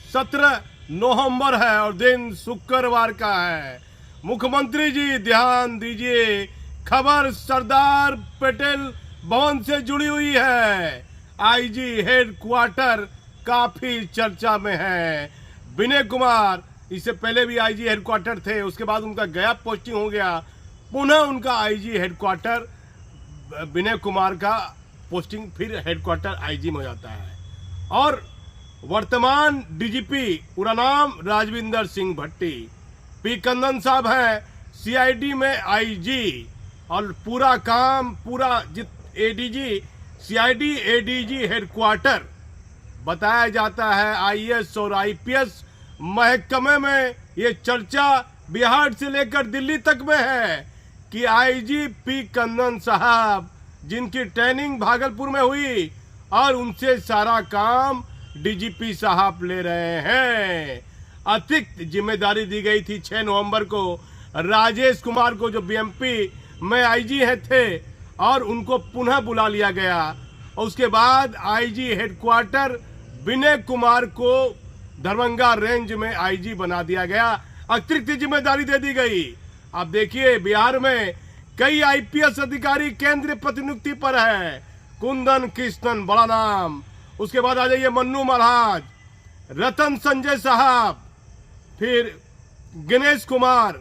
17 नवंबर है और दिन शुक्रवार का है। मुख्यमंत्री जी ध्यान दीजिए, खबर सरदार पटेल भवन से जुड़ी हुई है। आईजी हेडक्वार्टर काफी चर्चा में है। विनय कुमार इससे पहले भी आईजी हेडक्वार्टर थे, उसके बाद उनका गया पोस्टिंग हो गया, पुनः उनका आईजी हेडक्वार्टर विनय कुमार का पोस्टिंग फिर हेडक्वार्टर आईजी में हो जाता है। और वर्तमान डीजीपी उनका नाम राजविंदर सिंह भट्टी, पी कंदन साहब हैं सीआईडी में आईजी, और पूरा काम पूरा एडीजी सीआईडी एडीजी हेडक्वार्टर बताया जाता है। आईएएस और आईपीएस महकमे में ये चर्चा बिहार से लेकर दिल्ली तक में है कि आईजी पी कंदन साहब जिनकी ट्रेनिंग भागलपुर में हुई और उनसे सारा काम डीजीपी साहब ले रहे हैं। अतिरिक्त जिम्मेदारी दी गई थी 6 नवंबर को राजेश कुमार को, जो बीएमपी में आईजी थे, और उनको पुनः बुला लिया गया। और उसके बाद आईजी हेडक्वार्टर विनय कुमार को दरभंगा रेंज में आईजी बना दिया गया, अतिरिक्त जिम्मेदारी दे दी गई। अब देखिए बिहार में कई आईपीएस अधिकारी केंद्रीय प्रतिनियुक्ति पर है। कुंदन कृष्णन बड़ा नाम, उसके बाद आ जाइए मन्नू महाराज, रतन संजय साहब, फिर गणेश कुमार,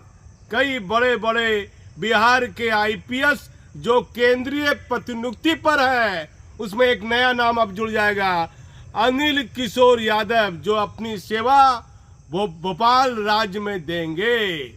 कई बड़े बड़े बिहार के आईपीएस जो केंद्रीय प्रतिनियुक्ति पर है। उसमें एक नया नाम अब जुड़ जाएगा, अनिल किशोर यादव, जो अपनी सेवा वो भोपाल राज्य में देंगे।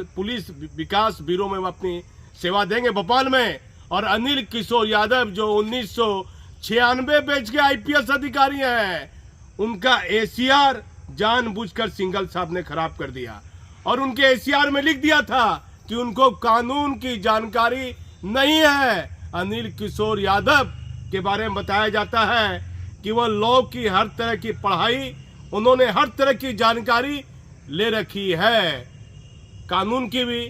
पुलिस विकास ब्यूरो में वो अपनी सेवा देंगे भोपाल में। और अनिल किशोर यादव जो 1996 बैच के आईपीएस अधिकारी हैं, उनका एसीआर जानबूझकर सिंघल साहब ने खराब कर दिया और उनके एसीआर में लिख दिया था कि उनको कानून की जानकारी नहीं है। अनिल किशोर यादव के बारे में बताया जाता है कि वह लॉ की हर तरह की पढ़ाई, उन्होंने हर तरह की जानकारी ले रखी है, कानून की भी,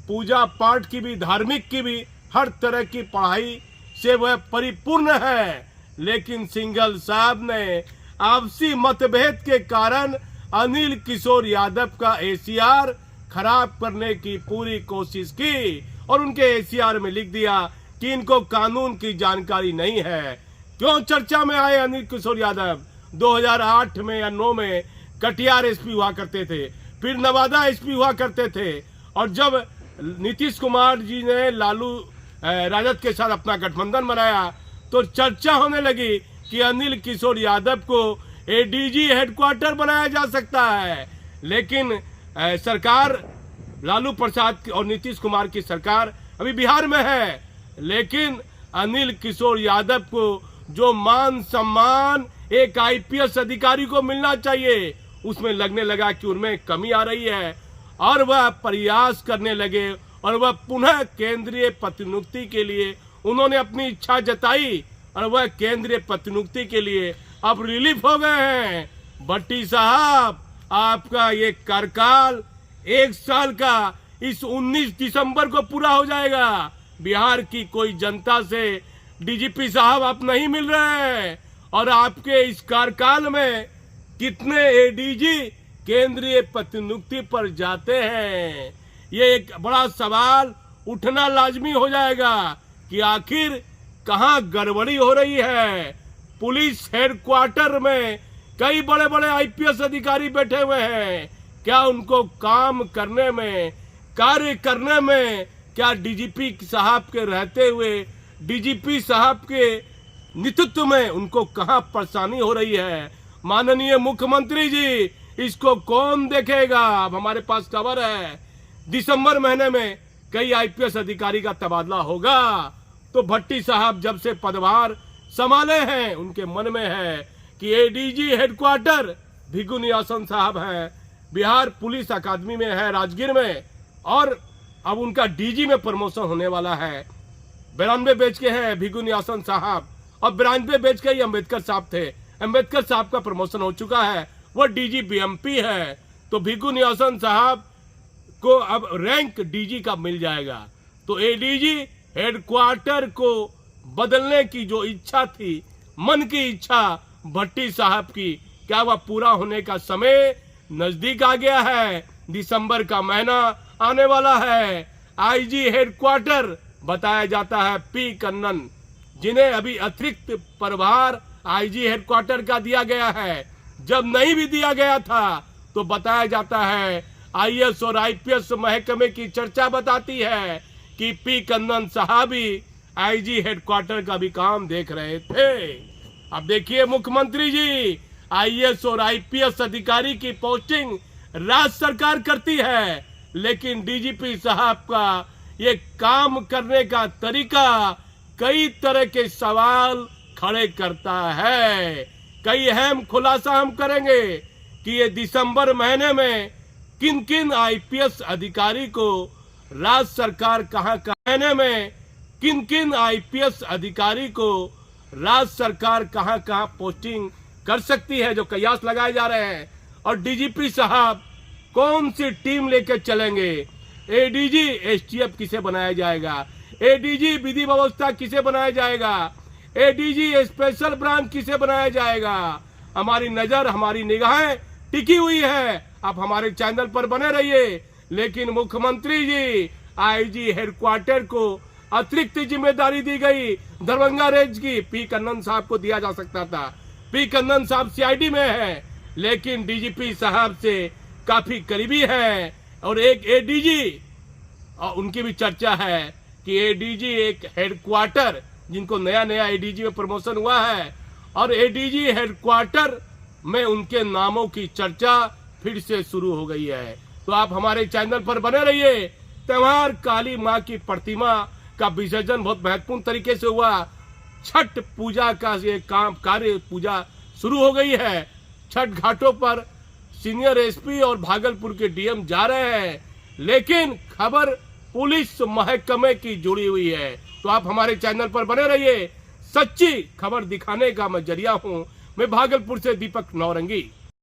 पूजा पाठ की भी, धार्मिक की भी, हर तरह की पढ़ाई से वह परिपूर्ण है। लेकिन सिंघल साहब ने आपसी मतभेद के कारण अनिल किशोर यादव का एसीआर खराब करने की पूरी कोशिश की और उनके एसीआर में लिख दिया कि इनको कानून की जानकारी नहीं है। क्यों चर्चा में आए अनिल किशोर यादव? 2008 में या 9 में कटिहार एसपी हुआ करते थे, फिर नवादा एसपी हुआ करते थे, और जब नीतीश कुमार जी ने लालू राजद के साथ अपना गठबंधन बनाया तो चर्चा होने लगी कि अनिल किशोर यादव को एडीजी हेडक्वार्टर बनाया जा सकता है। लेकिन सरकार लालू प्रसाद और नीतीश कुमार की सरकार अभी बिहार में है, लेकिन अनिल किशोर यादव को जो मान सम्मान एक आईपीएस अधिकारी को मिलना चाहिए, उसमें लगने लगा कि उनमें कमी आ रही है और वह प्रयास करने लगे और वह पुनः केंद्रीय प्रतिनियुक्ति के लिए उन्होंने अपनी इच्छा जताई और वह केंद्रीय प्रतिनियुक्ति के लिए अब रिलीफ हो गए हैं। भट्टी साहब, आपका ये कार्यकाल 1 साल का इस 19 दिसंबर को पूरा हो जाएगा। बिहार की कोई जनता से डीजीपी साहब आप नहीं मिल रहे और आपके इस कार्यकाल में कितने एडीजी केंद्रीय प्रतिनियुक्ति पर जाते हैं, ये एक बड़ा सवाल उठना लाजमी हो जाएगा कि आखिर कहां गड़बड़ी हो रही है। पुलिस हेडक्वार्टर में कई बड़े बड़े आईपीएस अधिकारी बैठे हुए हैं, क्या उनको काम करने में, कार्य करने में, क्या डीजीपी साहब के रहते हुए डीजीपी साहब के नेतृत्व में उनको कहां परेशानी हो रही है? माननीय मुख्यमंत्री जी, इसको कौन देखेगा? अब हमारे पास खबर है दिसंबर महीने में कई आईपीएस अधिकारी का तबादला होगा, तो भट्टी साहब जब से पदभार संभाले हैं उनके मन में है कि एडीजी हेडक्वार्टर भिगु नियासन साहब हैं, बिहार पुलिस अकादमी में है राजगीर में, और अब उनका डीजी में प्रमोशन होने वाला है। 92 बैच के हैं भिगु नियासन साहब और 92 बैच के ही अम्बेडकर साहब थे। अम्बेडकर साहब का प्रमोशन हो चुका है, वह डीजी बीएमपी है, तो भिगु नियासन साहब को अब रैंक डीजी का मिल जाएगा। तो एडीजी हेडक्वार्टर को बदलने की जो इच्छा थी, मन की इच्छा, भट्टी साहब की, क्या वह पूरा होने का समय नजदीक आ गया है? दिसंबर का महीना आने वाला है। आईजी हेडक्वार्टर बताया जाता है पी कन्नन, जिन्हें अभी अतिरिक्त प्रभार आईजी हेडक्वार्टर का दिया गया है। जब नहीं भी दिया गया था तो बताया जाता है आईएएस और आईपीएस महकमे की चर्चा बताती है कि पी कन्नन साहब ही आईजी हेडक्वार्टर का भी काम देख रहे थे। अब देखिए मुख्यमंत्री जी, आईएएस और आईपीएस अधिकारी की पोस्टिंग राज्य सरकार करती है, लेकिन डीजीपी साहब का ये काम करने का तरीका कई तरह के सवाल खड़े करता है। कई अहम खुलासा हम करेंगे कि ये दिसंबर महीने में किन किन आईपीएस अधिकारी को राज्य सरकार कहां महीने में किन किन आईपीएस अधिकारी को राज्य सरकार कहां कहां पोस्टिंग कर सकती है, जो कयास लगाए जा रहे हैं। और डीजीपी साहब कौन सी टीम लेकर चलेंगे, एडीजी एसटीएफ किसे बनाया जाएगा, एडीजी विधि व्यवस्था किसे बनाया जाएगा, एडीजी स्पेशल ब्रांच किसे बनाया जाएगा। हमारी नजर, हमारी निगाहें टिकी हुई है। आप हमारे चैनल पर बने रहिए। लेकिन मुख्यमंत्री जी, आईजी हेडक्वार्टर को अतिरिक्त जिम्मेदारी दी गई दरभंगा रेंज की, पी कन्नन साहब को दिया जा सकता था। पी कन्नन साहब सीआईडी में है, लेकिन डीजीपी साहब से काफी करीबी है। और एक एडीजी, और उनकी भी चर्चा है कि एडीजी एक हेडक्वार्टर, जिनको नया नया एडीजी में प्रमोशन हुआ है, और एडीजी हेडक्वार्टर में उनके नामों की चर्चा फिर से शुरू हो गई है। तो आप हमारे चैनल पर बने रहिए। त्योहार काली माँ की प्रतिमा का विसर्जन बहुत महत्वपूर्ण तरीके से हुआ। छठ पूजा का ये कार्य पूजा शुरू हो गई है। छठ घाटों पर सीनियर एसपी और भागलपुर के डीएम जा रहे हैं, लेकिन खबर पुलिस महकमे की जुड़ी हुई है। तो आप हमारे चैनल पर बने रहिए। सच्ची खबर दिखाने का मैं जरिया हूं। मैं भागलपुर से दीपक नौरंगी।